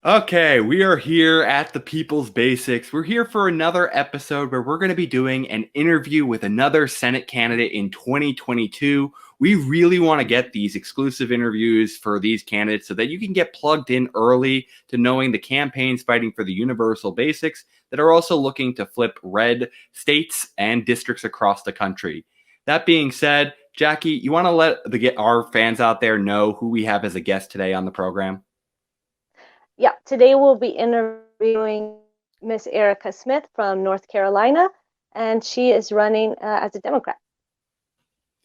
Okay, we are here at the People's Basics. We're here for another episode where we're going to be doing an interview with another Senate candidate in 2022. We really want to get these exclusive interviews for these candidates so that you can get plugged in early to knowing the campaigns fighting for the universal basics that are also looking to flip red states and districts across the country. That being said, Jackie, you want to let our fans out there know who we have as a guest today on the program? Yeah, today we'll be interviewing Miss Erica Smith from North Carolina, and she is running as a Democrat.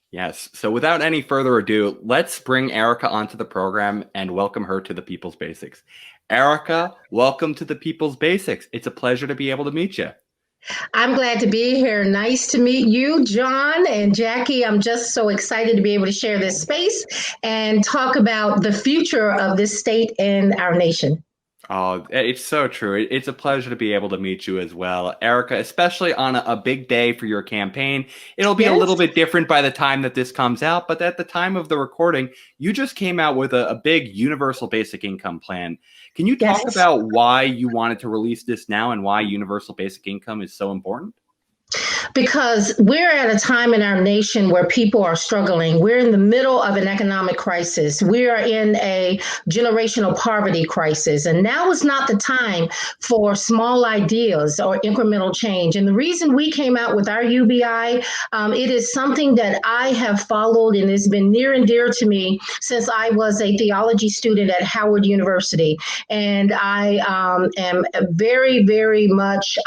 Yes. So without any further ado, let's bring Erica onto the program and welcome her to the People's Basics. Erica, welcome to the People's Basics. It's a pleasure to be able to meet you. I'm glad to be here. Nice to meet you, John and Jackie. I'm just so excited to be able to share this space and talk about the future of this state and our nation. Oh, it's so true. It's a pleasure to be able to meet you as well, Erica, especially on a big day for your campaign. It'll be a little Yes. bit different by the time that this comes out, but at the time of the recording, you just came out with a big universal basic income plan. Can you talk Yes. about why you wanted to release this now and why universal basic income is so important? Because we're at a time in our nation where people are struggling. We're in the middle of an economic crisis. We are in a generational poverty crisis. And now is not the time for small ideas or incremental change. And the reason we came out with our UBI, it is something that I have followed and has been near and dear to me since I was a theology student at Howard University. And I am very, very much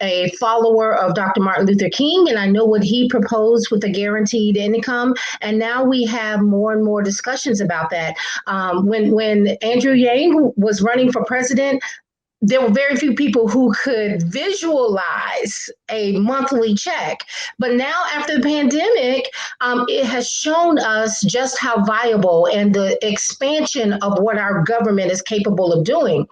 a follower of Dr. Martin Luther King, and I know what he proposed with a guaranteed income. And now we have more and more discussions about that. When Andrew Yang was running for president, there were very few people who could visualize a monthly check. But now, after the pandemic, it has shown us just how viable and the expansion of what our government is capable of doing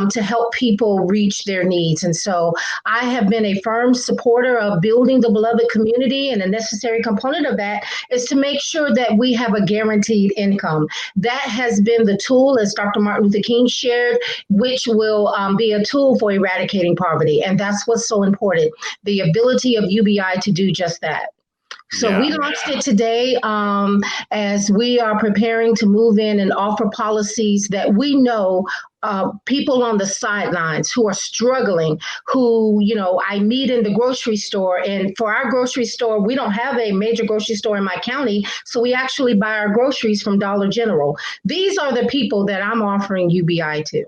to help people reach their needs. And so I have been a firm supporter of building the beloved community. And a necessary component of that is to make sure that we have a guaranteed income. That has been the tool, as Dr. Martin Luther King shared, which will be a tool for eradicating poverty. And that's what's so important, the ability of UBI to do just that. So we launched it today as we are preparing to move in and offer policies that we know people on the sidelines who are struggling, who, I meet in the grocery store. And for our grocery store, we don't have a major grocery store in my county. So we actually buy our groceries from Dollar General. These are the people that I'm offering UBI to.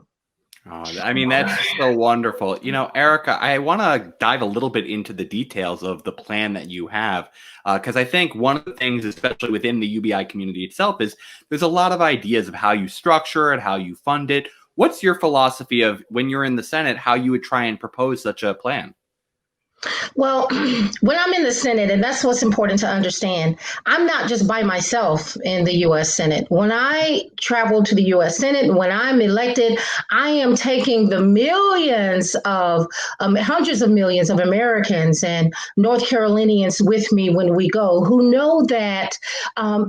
Oh, I mean, that's so wonderful. Erica, I want to dive a little bit into the details of the plan that you have, because I think one of the things, especially within the UBI community itself, is there's a lot of ideas of how you structure it, how you fund it. What's your philosophy of when you're in the Senate, how you would try and propose such a plan? Well, when I'm in the Senate, and that's what's important to understand, I'm not just by myself in the U.S. Senate. When I travel to the U.S. Senate, when I'm elected, I am taking the millions of, hundreds of millions of Americans and North Carolinians with me when we go, who know that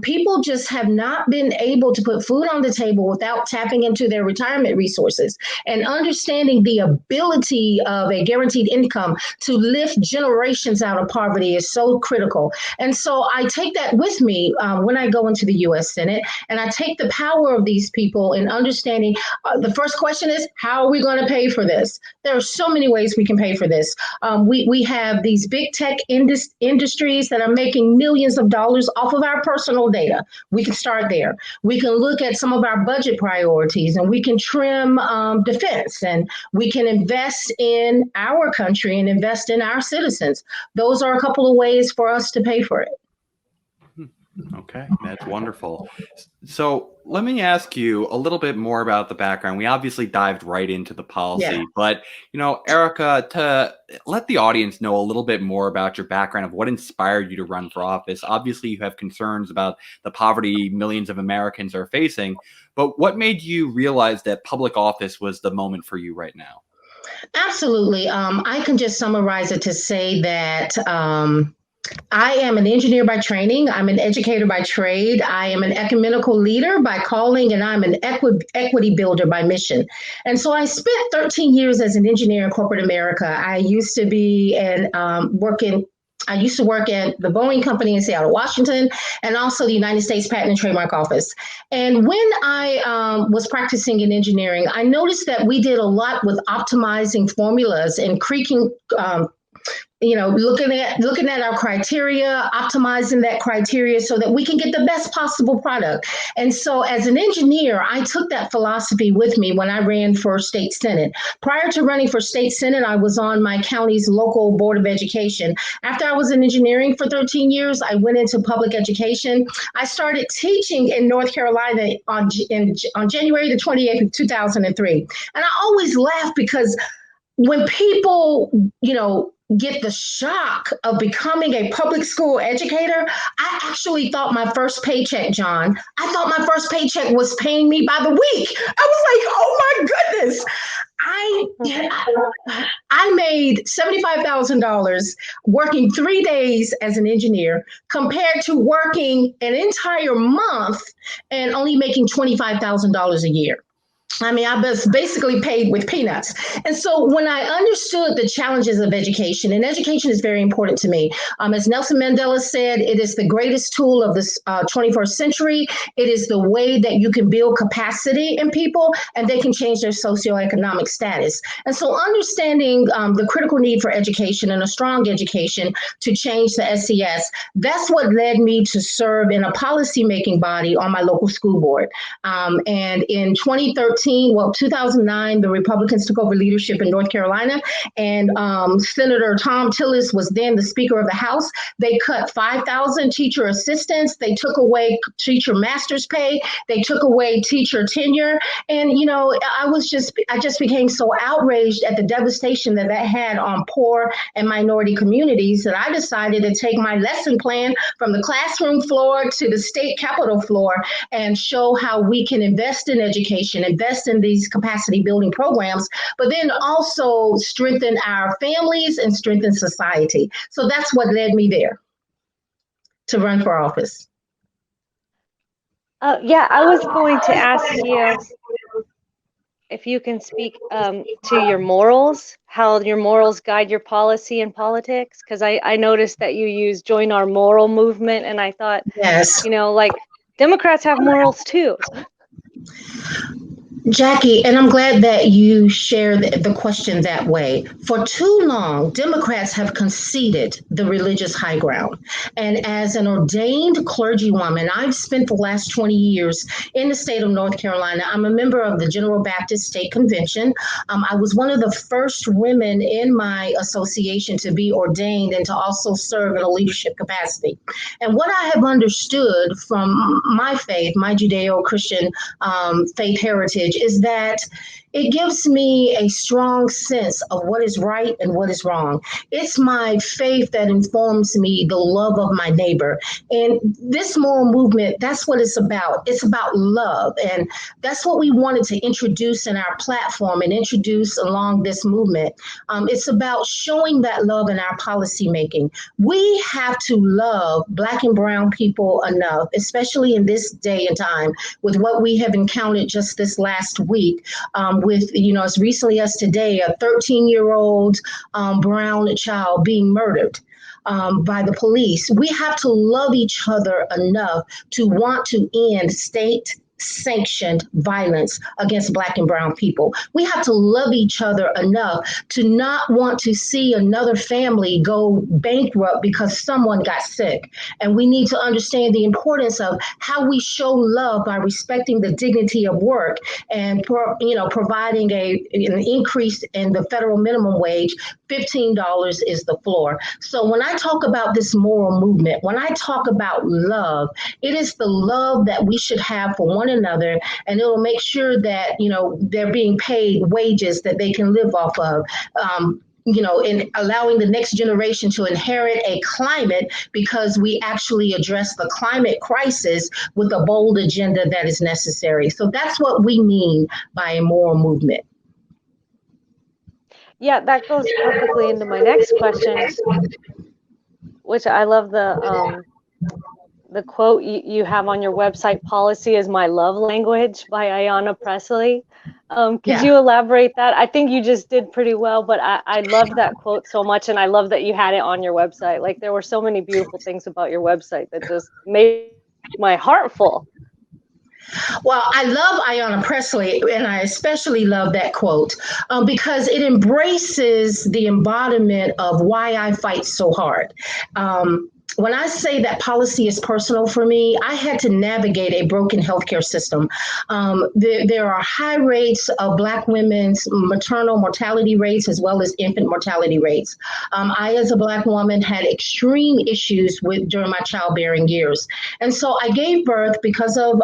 people just have not been able to put food on the table without tapping into their retirement resources and understanding the ability of a guaranteed income to live generations out of poverty is so critical. And so I take that with me when I go into the U.S. Senate, and I take the power of these people in understanding the first question is, how are we going to pay for this? There are so many ways we can pay for this. We have these big tech industries that are making millions of dollars off of our personal data. We can start there. We can look at some of our budget priorities, and we can trim defense, and we can invest in our country and invest in our citizens. Those are a couple of ways for us to pay for it. Okay, that's wonderful. So let me ask you a little bit more about the background. We obviously dived right into the policy, Yeah. but Erica, to let the audience know a little bit more about your background of what inspired you to run for office. Obviously, you have concerns about the poverty millions of Americans are facing, but what made you realize that public office was the moment for you right now? Absolutely. I can just summarize it to say that I am an engineer by training. I'm an educator by trade. I am an ecumenical leader by calling, and I'm an equity builder by mission. And so I spent 13 years as an engineer in corporate America. I used to be I used to work at the Boeing Company in Seattle, Washington, and also the United States Patent and Trademark Office. And when I was practicing in engineering, I noticed that we did a lot with optimizing formulas and creaking looking at our criteria, optimizing that criteria so that we can get the best possible product. And so as an engineer, I took that philosophy with me when I ran for state senate. Prior to running for state senate, I was on my county's local board of education. After I was in engineering for 13 years, I went into public education. I started teaching in North Carolina on January the 28th of 2003. And I always laugh because when people, get the shock of becoming a public school educator, I actually thought my first paycheck, John, I thought my first paycheck was paying me by the week. I was like, oh my goodness. I made $75,000 working 3 days as an engineer compared to working an entire month and only making $25,000 a year. I mean, I was basically paid with peanuts. And so when I understood the challenges of education, and education is very important to me, as Nelson Mandela said, it is the greatest tool of the 21st century. It is the way that you can build capacity in people and they can change their socioeconomic status. And so understanding the critical need for education and a strong education to change the SES, that's what led me to serve in a policymaking body on my local school board. And in 2009, the Republicans took over leadership in North Carolina, and Senator Tom Tillis was then the Speaker of the House. They cut 5,000 teacher assistants. They took away teacher master's pay. They took away teacher tenure. And, I just became so outraged at the devastation that had on poor and minority communities that I decided to take my lesson plan from the classroom floor to the state capitol floor and show how we can invest in education, invest in these capacity building programs, but then also strengthen our families and strengthen society. So that's what led me there to run for office. I was going to ask you if you can speak to your morals, how your morals guide your policy and politics, because I noticed that you use Join Our Moral movement, and I thought, yes, Democrats have morals too. Jackie, and I'm glad that you share the question that way. For too long, Democrats have conceded the religious high ground. And as an ordained clergywoman, I've spent the last 20 years in the state of North Carolina. I'm a member of the General Baptist State Convention. I was one of the first women in my association to be ordained and to also serve in a leadership capacity. And what I have understood from my faith, my Judeo-Christian faith heritage, is that it gives me a strong sense of what is right and what is wrong. It's my faith that informs me the love of my neighbor. And this moral movement, that's what it's about. It's about love. And that's what we wanted to introduce in our platform and introduce along this movement. It's about showing that love in our policy making. We have to love Black and brown people enough, especially in this day and time, with what we have encountered just this last week. With, as recently as today, a 13-year-old brown child being murdered by the police. We have to love each other enough to want to end state-sanctioned violence against Black and brown people. We have to love each other enough to not want to see another family go bankrupt because someone got sick. And we need to understand the importance of how we show love by respecting the dignity of work and providing an increase in the federal minimum wage. $15 is the floor. So when I talk about this moral movement, when I talk about love, it is the love that we should have for one another, and it will make sure that they're being paid wages that they can live off of. In allowing the next generation to inherit a climate, because we actually address the climate crisis with a bold agenda that is necessary. So that's what we mean by a moral movement. Yeah, that goes perfectly into my next question. which I love the quote you have on your website, "Policy is my love language" by Ayanna Pressley. Could you elaborate that? I think you just did pretty well, but I loved that quote so much, and I love that you had it on your website. Like, there were so many beautiful things about your website that just made my heart full. Well, I love Ayanna Pressley, and I especially love that quote because it embraces the embodiment of why I fight so hard. When I say that policy is personal for me, I had to navigate a broken healthcare system. There are high rates of Black women's maternal mortality rates as well as infant mortality rates. I, as a Black woman, had extreme issues during my childbearing years. And so I gave birth because of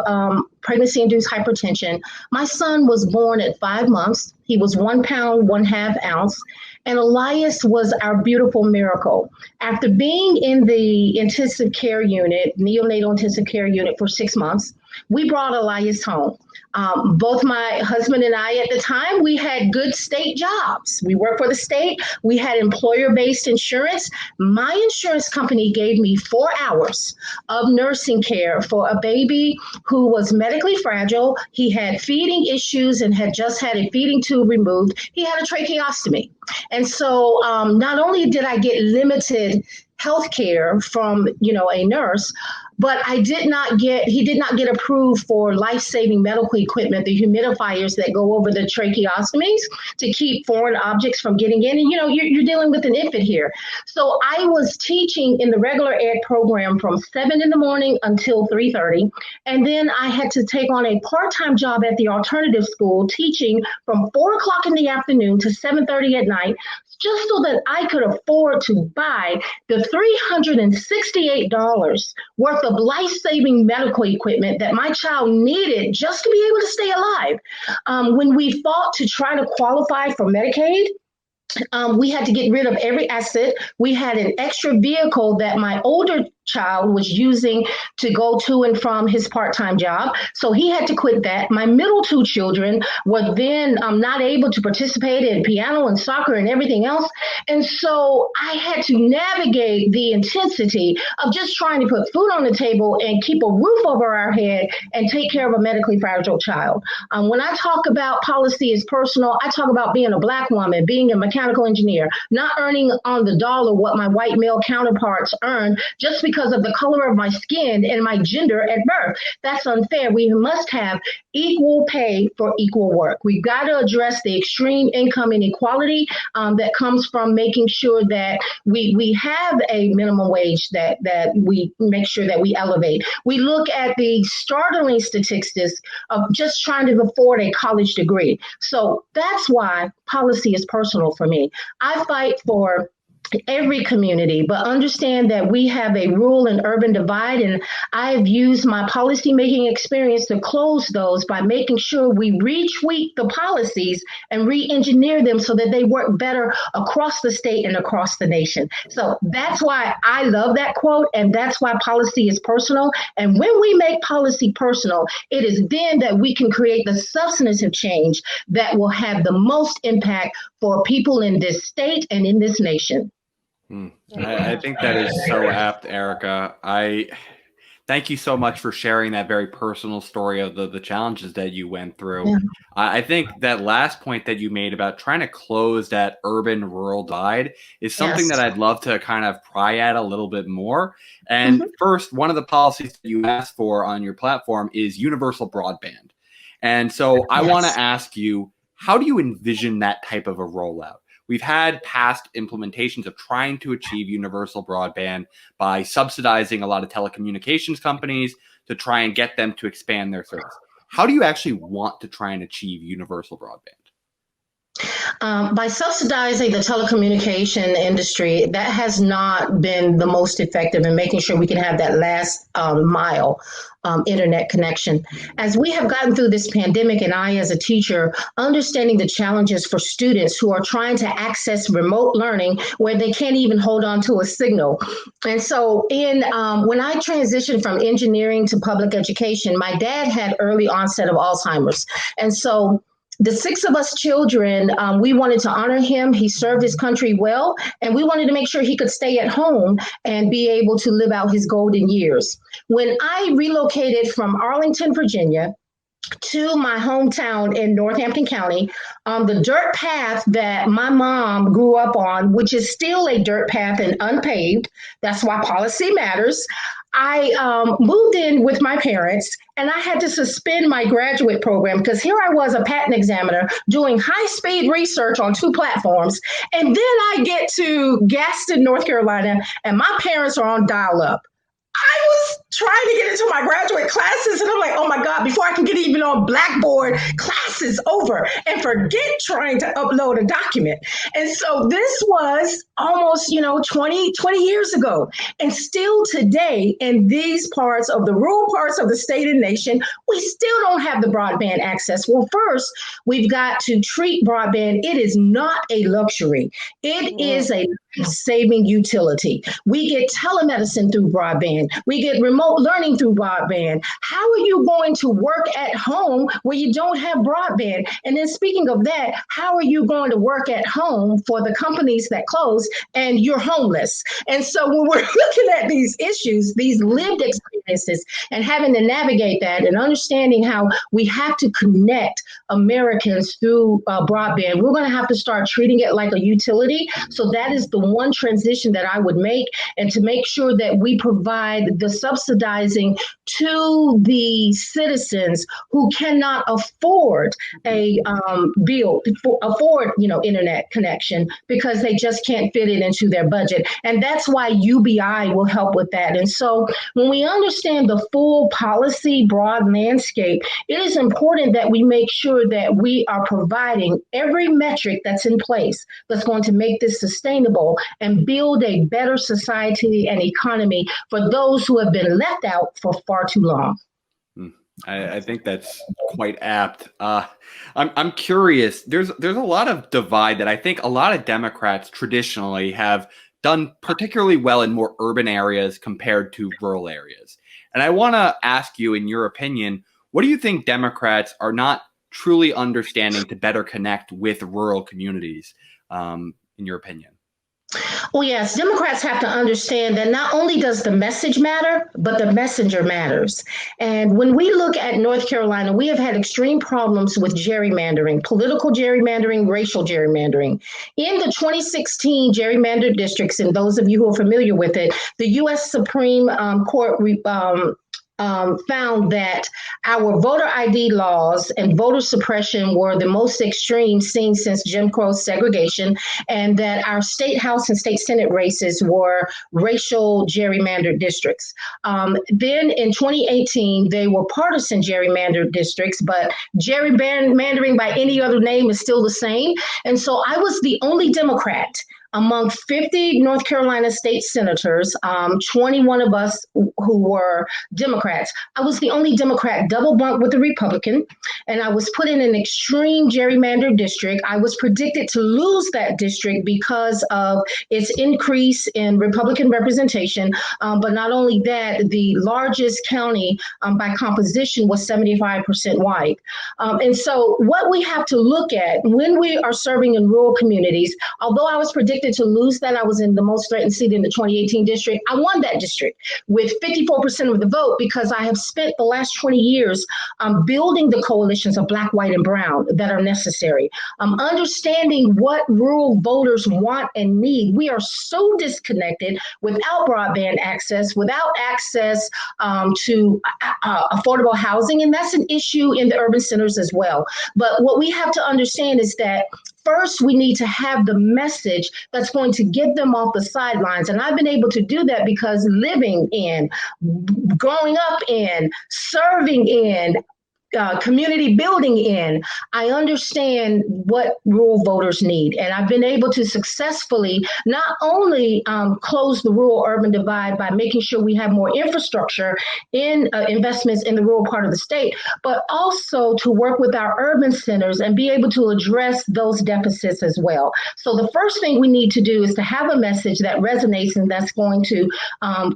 pregnancy-induced hypertension. My son was born at 5 months. He was 1 pound, 1/2 ounce. And Elias was our beautiful miracle. After being in the intensive care unit, neonatal intensive care unit for 6 months, we brought Elias home. Both my husband and I at the time, we had good state jobs. We worked for the state. We had employer-based insurance. My insurance company gave me 4 hours of nursing care for a baby who was medically fragile. He had feeding issues and had just had a feeding tube removed. He had a tracheostomy. And so not only did I get limited health care from, a nurse, but he did not get approved for life-saving medical equipment, the humidifiers that go over the tracheostomies to keep foreign objects from getting in. And, you're dealing with an infant here. So I was teaching in the regular ed program from 7 in the morning until 3:30. And then I had to take on a part-time job at the alternative school, teaching from 4 o'clock in the afternoon to 7:30 at night, just so that I could afford to buy the $368 worth of life-saving medical equipment that my child needed just to be able to stay alive. When we fought to try to qualify for Medicaid, we had to get rid of every asset. We had an extra vehicle that my older child was using to go to and from his part-time job. So he had to quit that. My middle 2 children were then not able to participate in piano and soccer and everything else. And so I had to navigate the intensity of just trying to put food on the table and keep a roof over our head and take care of a medically fragile child. When I talk about policy is personal, I talk about being a Black woman, being a mechanical engineer, not earning on the dollar what my white male counterparts earn just because of the color of my skin and my gender at birth. That's unfair. We must have equal pay for equal work. We've got to address the extreme income inequality that comes from making sure that we have a minimum wage that we make sure that we elevate. We look at the startling statistics of just trying to afford a college degree. So that's why policy is personal for me. I fight for every community, but understand that we have a rural and urban divide, and I've used my policymaking experience to close those by making sure we retweak the policies and re-engineer them so that they work better across the state and across the nation. So that's why I love that quote, and that's why policy is personal. And when we make policy personal, it is then that we can create the substantive change that will have the most impact for people in this state and in this nation. I think that is so apt, Erica. I thank you so much for sharing that very personal story of the challenges that you went through. Yeah. I think that last point that you made about trying to close that urban-rural divide is something Yes. that I'd love to kind of pry at a little bit more. And first, one of the policies that you asked for on your platform is universal broadband. And so I want to ask you, how do you envision that type of a rollout? We've had past implementations of trying to achieve universal broadband by subsidizing a lot of telecommunications companies to try and get them to expand their service. How do you actually want to try and achieve universal broadband? By subsidizing the telecommunication industry, that has not been the most effective in making sure we can have that last mile internet connection. As we have gotten through this pandemic, and I, as a teacher, understanding the challenges for students who are trying to access remote learning where they can't even hold on to a signal. And so when I transitioned from engineering to public education, my dad had early onset of Alzheimer's. And so the six of us children, we wanted to honor him. He served his country well, and we wanted to make sure he could stay at home and be able to live out his golden years. When I relocated from Arlington, Virginia, to my hometown in Northampton County, on the dirt path that my mom grew up on, which is still a dirt path and unpaved. That's why policy matters. I moved in with my parents, and I had to suspend my graduate program because here I was, a patent examiner, doing high-speed research on two platforms. And then I get to Gaston, North Carolina, and my parents are on dial-up. I was trying to get into my graduate classes, and I'm like, oh my God, before I can get even on Blackboard, class is over, and forget trying to upload a document. And so this was almost, 20 years ago. And still today, in these parts of the rural parts of the state and nation, we still don't have the broadband access. Well, first, we've got to treat broadband. It is not a luxury. It is a life-saving utility. We get telemedicine through broadband. We get remote learning through broadband. How are you going to work at home where you don't have broadband? And then speaking of that, how are you going to work at home for the companies that close and you're homeless? And so when we're looking at these issues, these lived experiences, and having to navigate that and understanding how we have to connect Americans through broadband, we're going to have to start treating it like a utility. So that is the one transition that I would make, and to make sure that we provide the subsidizing to the citizens who cannot afford a internet connection because they just can't fit it into their budget. And that's why UBI will help with that. And so when we understand the full policy broad landscape, it is important that we make sure that we are providing every metric that's in place that's going to make this sustainable and build a better society and economy for those who have been left out for far too long. I think that's quite apt. I'm curious. There's a lot of divide that I think a lot of Democrats traditionally have done particularly well in more urban areas compared to rural areas. And I want to ask you, in your opinion, what do you think Democrats are not truly understanding to better connect with rural communities, in your opinion? Well, yes, Democrats have to understand that not only does the message matter, but the messenger matters. And when we look at North Carolina, we have had extreme problems with gerrymandering, political gerrymandering, racial gerrymandering. In the 2016 gerrymandered districts, and those of you who are familiar with it, the U.S. Supreme Court found that our voter ID laws and voter suppression were the most extreme seen since Jim Crow segregation, and that our state house and state senate races were racial gerrymandered districts. Then in 2018, they were partisan gerrymandered districts, but gerrymandering by any other name is still the same. And so I was the only Democrat among 50 North Carolina state senators, 21 of us who were Democrats. I was the only Democrat double bunked with a Republican, and I was put in an extreme gerrymandered district. I was predicted to lose that district because of its increase in Republican representation. But not only that, the largest county by composition was 75% white. And so what we have to look at when we are serving in rural communities, although I was predicted to lose that, I was in the most threatened seat in the 2018 district. I won that district with 54% of the vote because I have spent the last 20 years building the coalitions of Black, white, and brown that are necessary. Understanding what rural voters want and need. We are so disconnected without broadband access, without access to affordable housing, and that's an issue in the urban centers as well. But what we have to understand is that first, we need to have the message that's going to get them off the sidelines. And I've been able to do that because living in, growing up in, serving in, community building in, I understand what rural voters need. And I've been able to successfully not only close the rural-urban divide by making sure we have more infrastructure in investments in the rural part of the state, but also to work with our urban centers and be able to address those deficits as well. So the first thing we need to do is to have a message that resonates and that's going to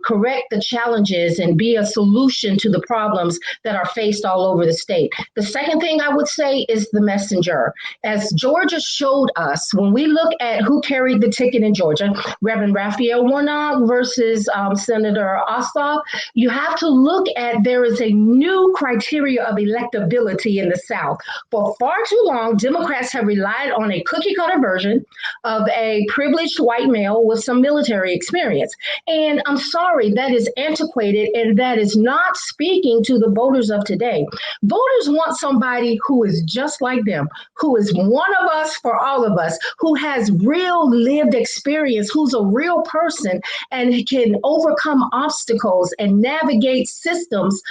correct the challenges and be a solution to the problems that are faced all over the state. The second thing I would say is the messenger. As Georgia showed us, when we look at who carried the ticket in Georgia, Reverend Raphael Warnock versus Senator Ossoff, you have to look at there is a new criteria of electability in the South. For far too long, Democrats have relied on a cookie cutter version of a privileged white male with some military experience. And I'm sorry, that is antiquated and that is not speaking to the voters of today. Voters want somebody who is just like them, who is one of us for all of us, who has real lived experience, who's a real person and can overcome obstacles and navigate systems,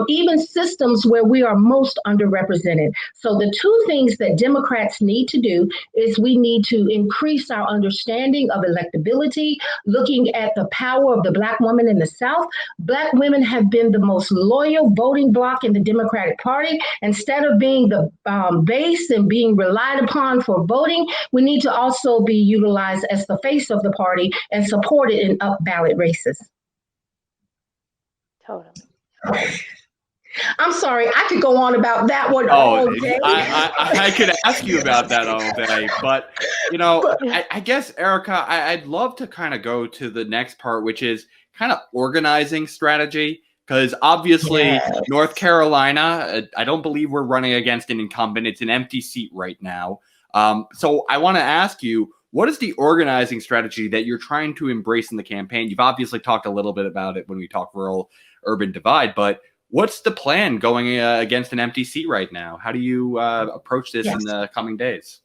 even systems where we are most underrepresented. So the two things that Democrats need to do is we need to increase our understanding of electability, looking at the power of the Black woman in the South. Black women have been the most loyal voting bloc in the Democratic Party. Instead of being the base and being relied upon for voting, we need to also be utilized as the face of the party and supported in up ballot races. Totally. I'm sorry, I could go on about that one all day. I could ask you about that all day, but I guess, Erica, I'd love to kind of go to the next part, which is kind of organizing strategy, because obviously North Carolina, I don't believe we're running against an incumbent. It's an empty seat right now. So I want to ask you, what is the organizing strategy that you're trying to embrace in the campaign? You've obviously talked a little bit about it when we talk rural-urban divide, but what's the plan going against an empty seat right now? How do you approach this in the coming days?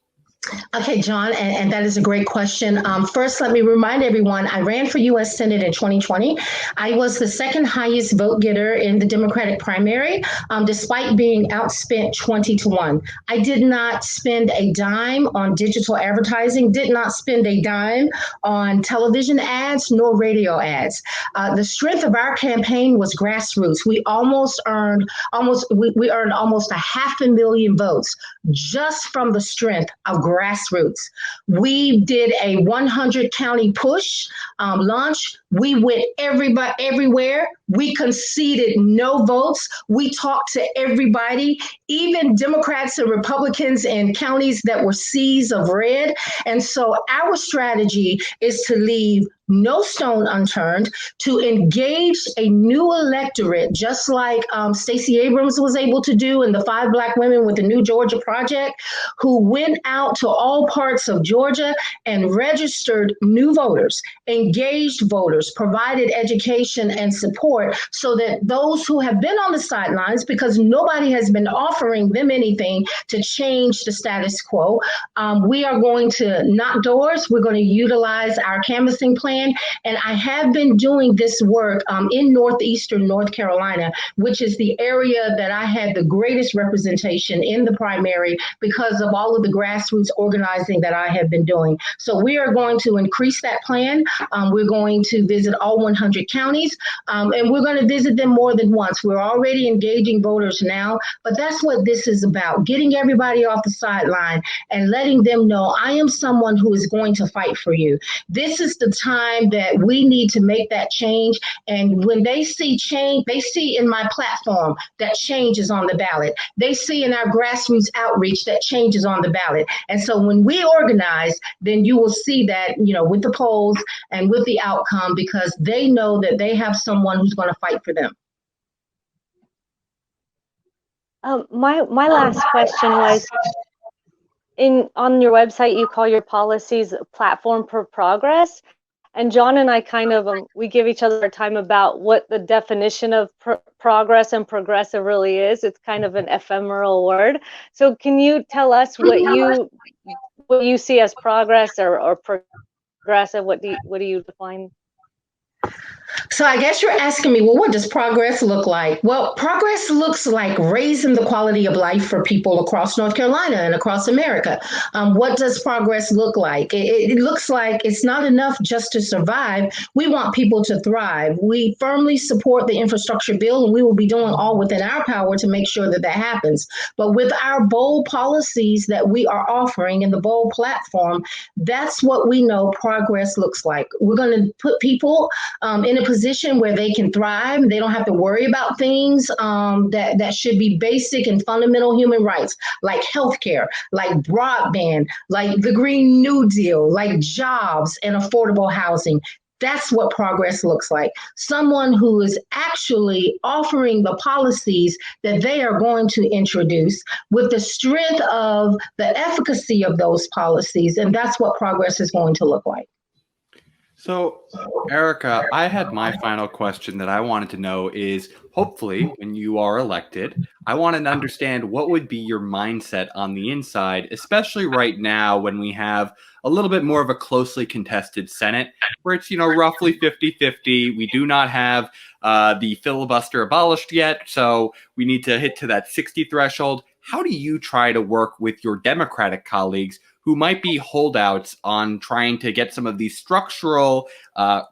Okay, John, and that is a great question. First, let me remind everyone, I ran for U.S. Senate in 2020. I was the second highest vote getter in the Democratic primary, despite being outspent 20-1. I did not spend a dime on digital advertising, did not spend a dime on television ads, nor radio ads. The strength of our campaign was grassroots. We earned almost 500,000 votes just from the strength of grassroots. We did a 100 county push launch. We went everywhere. We conceded no votes. We talked to everybody, even Democrats and Republicans in counties that were seas of red. And so our strategy is to leave no stone unturned, to engage a new electorate, just like Stacey Abrams was able to do in the 5 Black women with the New Georgia Project, who went out to all parts of Georgia and registered new voters, engaged voters, provided education and support so that those who have been on the sidelines, because nobody has been offering them anything to change the status quo, we are going to knock doors. We're going to utilize our canvassing plan. And I have been doing this work in northeastern North Carolina, which is the area that I had the greatest representation in the primary because of all of the grassroots organizing that I have been doing. So we are going to increase that plan. We're going to visit all 100 counties, and we're going to visit them more than once. We're already engaging voters now, but that's what this is about, getting everybody off the sideline and letting them know I am someone who is going to fight for you. This is the time that we need to make that change. And when they see change, they see in my platform that change is on the ballot. They see in our grassroots outreach that change is on the ballot. And so when we organize, then you will see that, with the polls and with the outcome, because they know that they have someone who's going to fight for them. My last question was, on your website, you call your policies a platform for progress. And John and I we give each other time about what the definition of progress and progressive really is. It's kind of an ephemeral word. So can you tell us what you see as progress or progressive? What do you define? So I guess you're asking me, well, what does progress look like? Well, progress looks like raising the quality of life for people across North Carolina and across America. What does progress look like? It looks like it's not enough just to survive. We want people to thrive. We firmly support the infrastructure bill, and we will be doing all within our power to make sure that that happens. But with our bold policies that we are offering in the bold platform, that's what we know progress looks like. We're going to put people in a position position where they can thrive. They don't have to worry about things that should be basic and fundamental human rights, like healthcare, like broadband, like the Green New Deal, like jobs and affordable housing. That's what progress looks like. Someone who is actually offering the policies that they are going to introduce with the strength of the efficacy of those policies. And that's what progress is going to look like. So, Erica, I had my final question that I wanted to know is, hopefully, when you are elected, I wanted to understand what would be your mindset on the inside, especially right now when we have a little bit more of a closely contested Senate, where it's, roughly 50-50. We do not have the filibuster abolished yet, so we need to hit to that 60 threshold. How do you try to work with your Democratic colleagues who might be holdouts on trying to get some of these structural,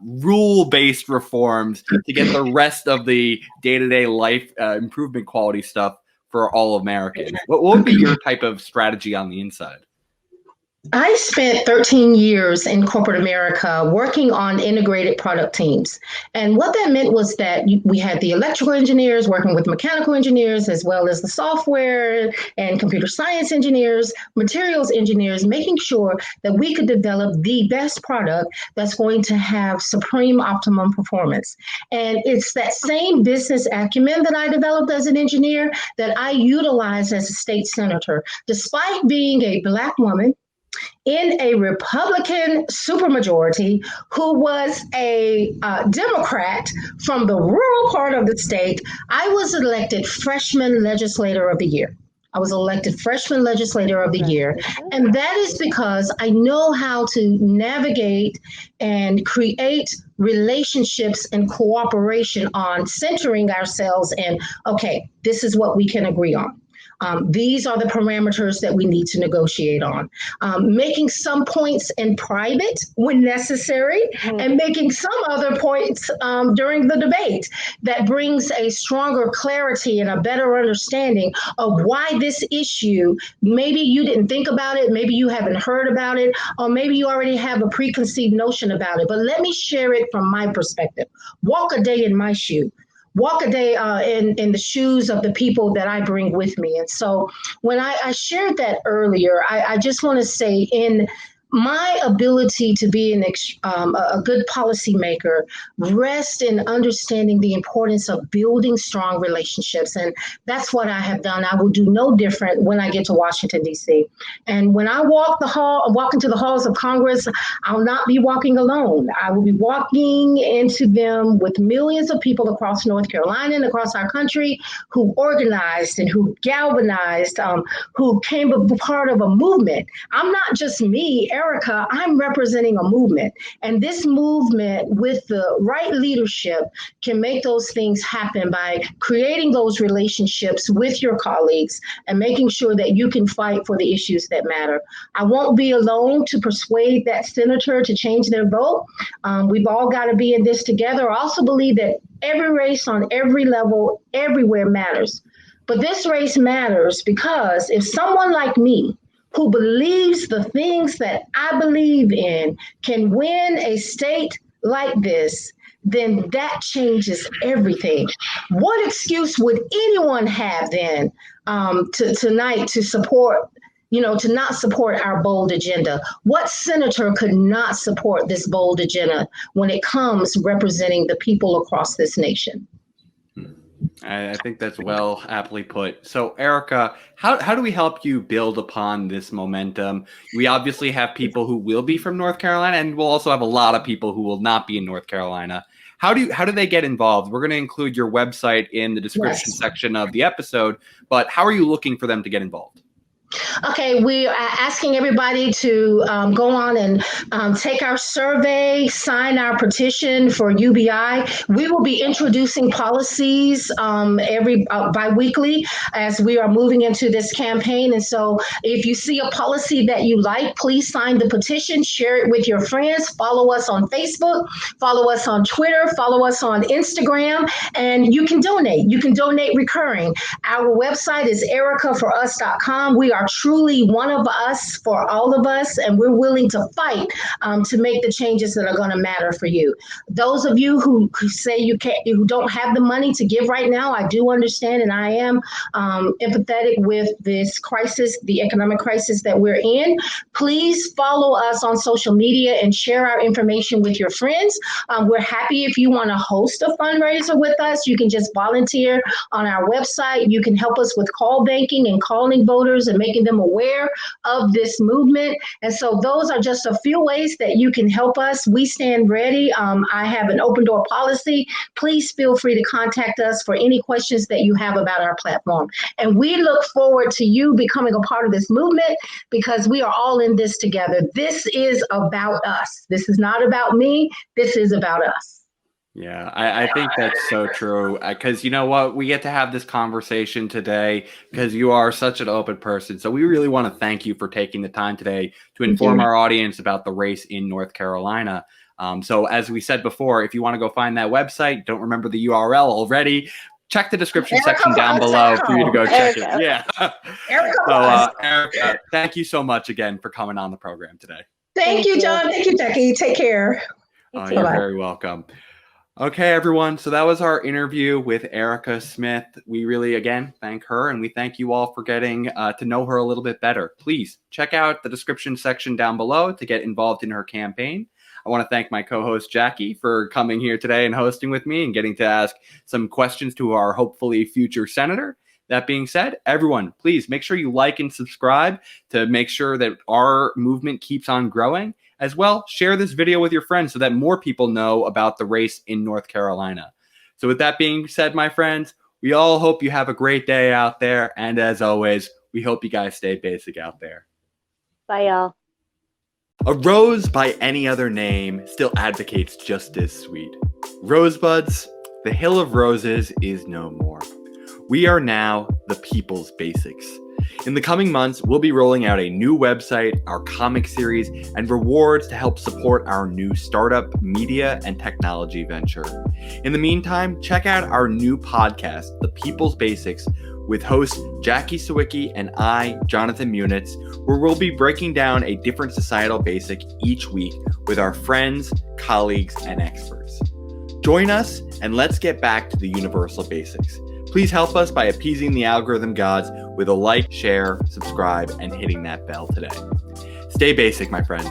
rule-based reforms to get the rest of the day-to-day life improvement quality stuff for all Americans? What would be your type of strategy on the inside? I spent 13 years in corporate America working on integrated product teams. And what that meant was that we had the electrical engineers working with mechanical engineers, as well as the software and computer science engineers, materials engineers, making sure that we could develop the best product that's going to have supreme optimum performance. And it's that same business acumen that I developed as an engineer that I utilized as a state senator. Despite being a Black woman, in a Republican supermajority who was a Democrat from the rural part of the state, I was elected Freshman Legislator of the Year. I was elected Freshman Legislator of the Year. And that is because I know how to navigate and create relationships and cooperation on centering ourselves in, okay, this is what we can agree on. These are the parameters that we need to negotiate on. Making some points in private when necessary, and making some other points during the debate that brings a stronger clarity and a better understanding of why this issue, maybe you didn't think about it, maybe you haven't heard about it, or maybe you already have a preconceived notion about it. But let me share it from my perspective. Walk a day in my shoe. Walk a day in the shoes of the people that I bring with me. And so when I shared that earlier, I just want to say in my ability to be a good policymaker rests in understanding the importance of building strong relationships. And that's what I have done. I will do no different when I get to Washington, D.C. And when I walk into the halls of Congress, I'll not be walking alone. I will be walking into them with millions of people across North Carolina and across our country who organized and who galvanized, who came a part of a movement. I'm not just me, Erica, I'm representing a movement. And this movement with the right leadership can make those things happen by creating those relationships with your colleagues and making sure that you can fight for the issues that matter. I won't be alone to persuade that senator to change their vote. We've all got to be in this together. I also believe that every race on every level, everywhere matters. But this race matters because if someone like me, who believes the things that I believe in, can win a state like this, then that changes everything. What excuse would anyone have then tonight to support, to not support our bold agenda? What senator could not support this bold agenda when it comes representing the people across this nation? I think that's well aptly put. So, Erica, how do we help you build upon this momentum? We obviously have people who will be from North Carolina, and we'll also have a lot of people who will not be in North Carolina. How do they get involved? We're going to include your website in the description section of the episode, but how are you looking for them to get involved? Okay, we are asking everybody to go on and take our survey, sign our petition for UBI. We will be introducing policies bi-weekly as we are moving into this campaign. And so if you see a policy that you like, please sign the petition, share it with your friends, follow us on Facebook, follow us on Twitter, follow us on Instagram, and you can donate. You can donate recurring. Our website is ericaforus.com. We are are truly one of us for all of us, and we're willing to fight to make the changes that are going to matter for you. Those of you who say you can't, who don't have the money to give right now, I do understand, and I am empathetic with this crisis, the economic crisis that we're in. Please follow us on social media and share our information with your friends. We're happy if you want to host a fundraiser with us. You can just volunteer on our website. You can help us with call banking and calling voters and making them aware of this movement. And so those are just a few ways that you can help us. We stand ready. I have an open door policy. Please feel free to contact us for any questions that you have about our platform. And we look forward to you becoming a part of this movement because we are all in this together. This is about us. This is not about me. This is about us. Yeah, I think that's so true because you know what? We get to have this conversation today because you are such an open person. So we really want to thank you for taking the time today to inform our audience about the race in North Carolina. So as we said before, if you want to go find that website, don't remember the URL already, check the description section down below for you to go check it. Yeah. So Erica, thank you so much again for coming on the program today. Thank you, John. Thank you, Jackie. Take care. You're very welcome. Okay, everyone. So that was our interview with Erica Smith. We really, again, thank her, and we thank you all for getting to know her a little bit better. Please check out the description section down below to get involved in her campaign. I want to thank my co-host Jackie for coming here today and hosting with me and getting to ask some questions to our hopefully future senator. That being said, everyone, please make sure you like and subscribe to make sure that our movement keeps on growing. As well, share this video with your friends so that more people know about the race in North Carolina. So with that being said, my friends, we all hope you have a great day out there. And as always, we hope you guys stay basic out there. Bye, y'all. A rose by any other name still advocates just as sweet. Rosebuds, the Hill of Roses is no more. We are now the People's Basics. In the coming months, we'll be rolling out a new website, our comic series, and rewards to help support our new startup, media, and technology venture. In the meantime, check out our new podcast, The People's Basics, with hosts Jackie Sawicki and I, Jonathan Munitz, where we'll be breaking down a different societal basic each week with our friends, colleagues, and experts. Join us, and let's get back to the universal basics. Please help us by appeasing the algorithm gods with a like, share, subscribe, and hitting that bell today. Stay basic, my friends.